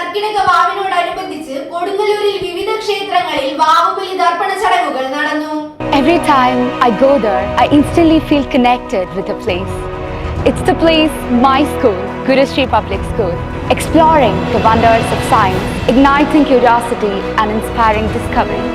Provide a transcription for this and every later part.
കർക്കിടക വാവിനോടനുബന്ധിച്ച് കൊടുങ്ങല്ലൂരിൽ വിവിധ ക്ഷേത്രങ്ങളിൽ വാവുബലി ദർപ്പണ ചടങ്ങുകൾ നടന്നു. Every time I go there, I instantly feel connected with the place. It's the place, my school, Guru Shri Public School, exploring the wonders of science, igniting curiosity and inspiring discovery.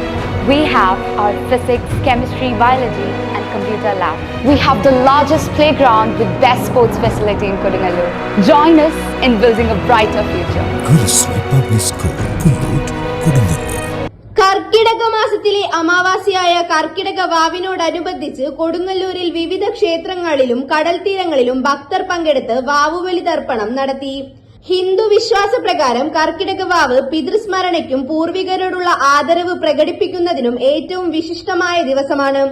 We have our physics, chemistry, biology and computer lab. We have the largest playground with best sports facility in Kodungalur. Join us in building a brighter future. Guru Shri Public School, Pullot, Kodungalur. കർക്കിടക മാസത്തിലെ അമാവാസിയായ കർക്കിടക വാവിനോടനുബന്ധിച്ച് കൊടുങ്ങല്ലൂരിൽ വിവിധ ക്ഷേത്രങ്ങളിലും കടൽ തീരങ്ങളിലും ഭക്തർ പങ്കെടുത്ത് വാവുബലി തർപ്പണം നടത്തി. ഹിന്ദു വിശ്വാസപ്രകാരം കർക്കിടക വാവ് പിതൃസ്മരണയ്ക്കും പൂർവികരോടുള്ള ആദരവ് പ്രകടിപ്പിക്കുന്നതിനും ഏറ്റവും വിശിഷ്ടമായ ദിവസമാണ്.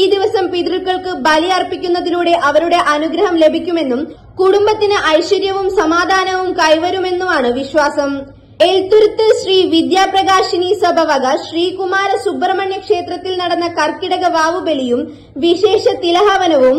ഈ ദിവസം പിതൃക്കൾക്ക് ബലി അർപ്പിക്കുന്നതിലൂടെ അവരുടെ അനുഗ്രഹം ലഭിക്കുമെന്നും കുടുംബത്തിന് ഐശ്വര്യവും സമാധാനവും കൈവരുമെന്നുമാണ് വിശ്വാസം. എൽത്തുരുത്ത് ശ്രീ വിദ്യാപ്രകാശിനി സഭ വക ശ്രീകുമാര സുബ്രഹ്മണ്യ ക്ഷേത്രത്തിൽ നടന്ന കർക്കിടക വാവുബലിയും വിശേഷ തിലഹവനവും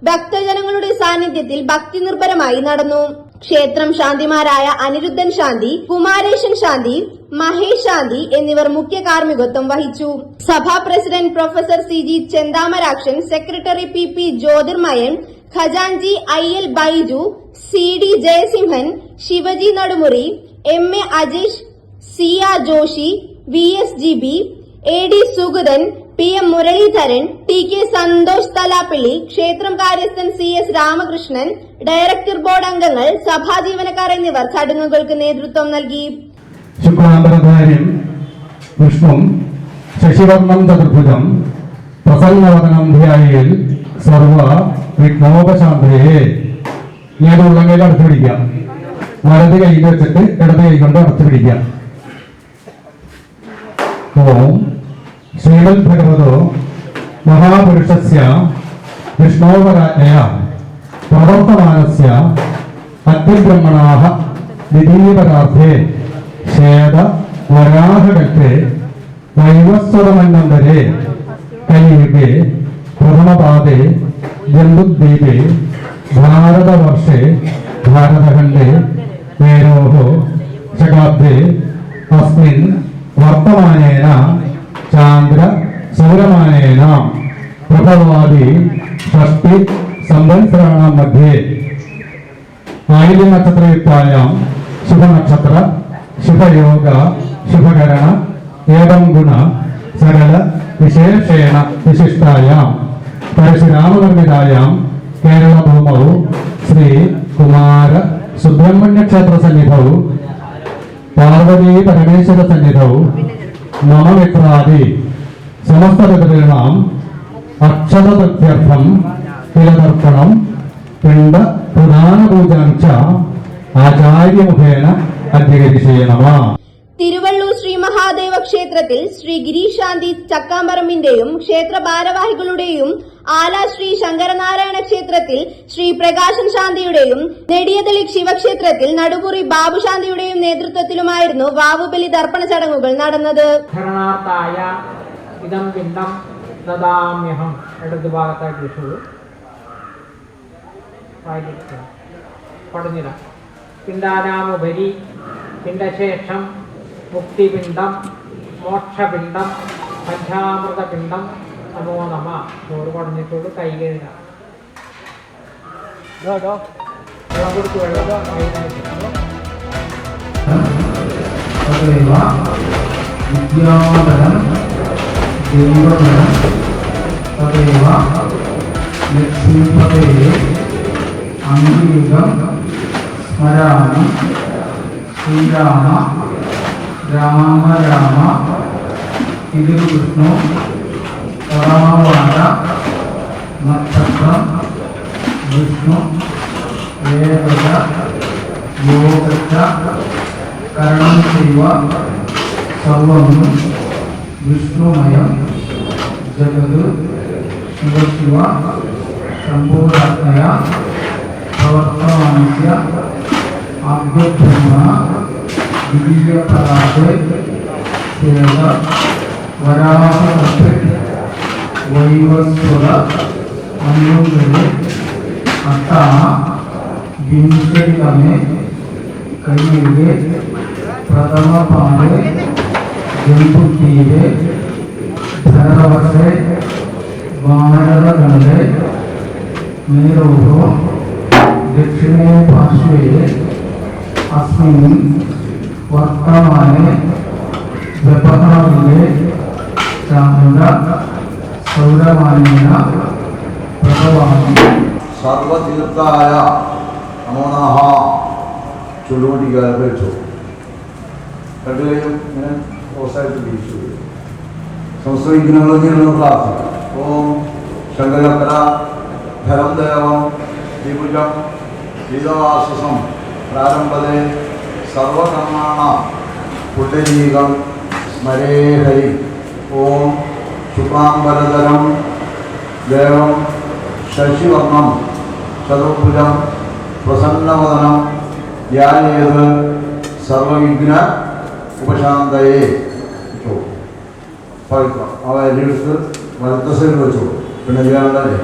ഭക്തജനങ്ങളുടെ സാന്നിധ്യത്തിൽ ഭക്തി നിർഭരമായി നടന്നു. ക്ഷേത്രം ശാന്തിമാരായ അനിരുദ്ധൻ ശാന്തി, കുമാരേശൻ ശാന്തി, മഹേഷ് ശാന്തി എന്നിവർ മുഖ്യ കാർമ്മികത്വം വഹിച്ചു. സഭാ president professor CG Chenthamarakshan, secretary PP Jyothirmayan, ഖജാൻജി IL Baiju, CD Jayasimhan, Shivaji Nadumuri, MA Ajesh, Siya Joshi, VSGB, AD Sugathan, PM Muraleedharan, TK Santhosh Thalappilly, ക്ഷേത്രം കാര്യസ്ഥൻ CS രാമകൃഷ്ണൻ, ഡയറക്ടർ ബോർഡ് അംഗങ്ങൾ, സഭാ ജീവനക്കാർ എന്നിവർ ചടങ്ങുകൾക്ക് നേതൃത്വം നൽകി. ശുക്ലാംബരധാര്യം വിഷ്ണും ശശിവർണം ചതുർഭുജം പ്രസന്നവദനം ധ്യായേൽ സർവ വിഘ്നോപശാന്തയെ. ഞാൻ ഉള്ളങ്കയിൽ അടച്ചു പിടിക്കാം. വലത് കൈയിൽ വെച്ചിട്ട് ഇടത് കൈ കൊണ്ട് അടച്ചു പിടിക്കാം. ഓം ശ്രീമദ് ഭഗവതോ മഹാപുരുഷസ്യ വിഷ്ണോപരാജ്ഞയാ പ്രവർത്തമാനസ്യ അദ്യബ്രഹ്മണാഃ ദ്വിതീയപരാർത്ഥേ ശ്വേത വരാഹകൽപേ വൈവസ്വതമന്വന്തരേ കലിയുഗേ പ്രഥമപാദേ ജംബുദ്വീപേ ഭാരതവർഷേ ഭാരതഖണ്ഡേ വേരോഹ ശകാബ്ദേ അസ്മിൻ വർത്തമാനേന ചാന്ദ്ര സൗരമാനേന പ്രഭവാദി ഷഷ്ടി സംവത്സരാണാം മധ്യേ ആയില്യം നക്ഷത്രയുക്തായാം ശുഭനക്ഷത്ര ശുഭയോഗ ശുഭകരണ ഏവം ഗുണ സകല വിശേഷേണ വിശിഷ്ടായാം പരശുരാമനിർമ്മിതായാം കേരളഭൂമൗ ശ്രീ കുമാര സുബ്രഹ്മണ്യ ക്ഷേത്ര സന്നിധൗ പാർവതീ പരമേശ്വര സന്നിധൗ മമ മിത്രാദി സമസ്ത പിതॄണാം അക്ഷതതൃപ്ത്യർത്ഥം തിലതർപ്പണം പിണ്ഡ പ്രധാന പൂജാം ച ആചാര്യമുഖേന അധികരിച്ചേണമ. തിരുവള്ളൂർ ശ്രീ മഹാദേവ ക്ഷേത്രത്തിൽ ശ്രീ ഗിരീഷ് ശാന്തി ചക്കാമ്പറമ്പിന്റെയും ക്ഷേത്ര ഭാരവാഹികളുടെയും ആല ശ്രീ ശങ്കരനാരായണ ക്ഷേത്രത്തിൽ ശ്രീ പ്രകാശൻ ശാന്തിയുടെയും നെടിയതളി ശിവക്ഷേത്രത്തിൽ നടുമുറി ബാബു ശാന്തിയുടെയും നേതൃത്വത്തിലുമായിരുന്നു വാവുബലി ദർപ്പണ ചടങ്ങുകൾ നടന്നത്. പിണ്ടാനാമുപരി പിണ്ടശേഷം മുക്തിപിണ്ഡം മോക്ഷപിണ്ഡം പഞ്ചാമൃതപിണ്ഡം നമോ നമ. ചോറ് പടഞ്ഞിട്ടുള്ളൂ. കൈ കഴുകാം. വെള്ളം കൊടുത്തു. വെള്ളം വിദ്യാധനം ദൈവധനം തദൈവ ലക്ഷ്മീപതേ അംഗീകം സ്മരാമി ശ്രീരാമ രാമ രാമ ഇത് വിഷ്ണു പരമവാദ നക്ഷത്രം വിഷ്ണു ഏകജ യോഗജ കരണം ചെയ്വ സർവം വിഷ്ണുമയം ജഗത് ശിവശിവ ശംഭൂരാത്മയ പ്രവർത്തമാനസ്യ ആദ്യബ്രഹ്മ ദ്വിതീയപരാധേ ശ്വേത വരാഹകൽപേ വൈവസ്വത മന്വന്തരേ അഷ്ടാ വിംശതിതമേ കലിയുഗേ प्रथम पारे जंबुतीरे धरवसे वानरगंडे मेरोः दक्षिणे पार्श्वे अस्मिन् वर्तमाने व्यपहारे चामुण्ड सौरमान्येन भगवान् സർവതീർത്ഥായ നമോ നമഃ ചൊല്ലുകൊണ്ടിരിക്കുക വെച്ചു രണ്ടുപേരും ഇങ്ങനെ ക്ലോസായിട്ട് വീശു സംസ്കൃതിക്കുന്നതിനുള്ള പ്രാർത്ഥന ഓം ശങ്കരക്കര ധരം ദേവം ദ്വിഭുജം ഗീതവാസസം പ്രാരംഭത്തെ സർവകർമാണ പുണ്ഡരീകം സ്മരേ ഹരി ഓം ശുക്ലാംബരധരം ദേവം ശശിവർണം ചതുർഭുജം പ്രസന്നവദനം ധ്യാനേത് സർവവിഘ്ന ഉപശാന്തയെ പവിത്രം അവ എല്ലാം എടുത്ത് വലത്ത സൈഡിൽ വെച്ചോളൂ പിന്നെ ചെയ്യാണ്ടല്ലേ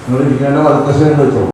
നിങ്ങൾ ഇരിക്കേണ്ട വലത്ത സൈഡിൽ വെച്ചോളൂ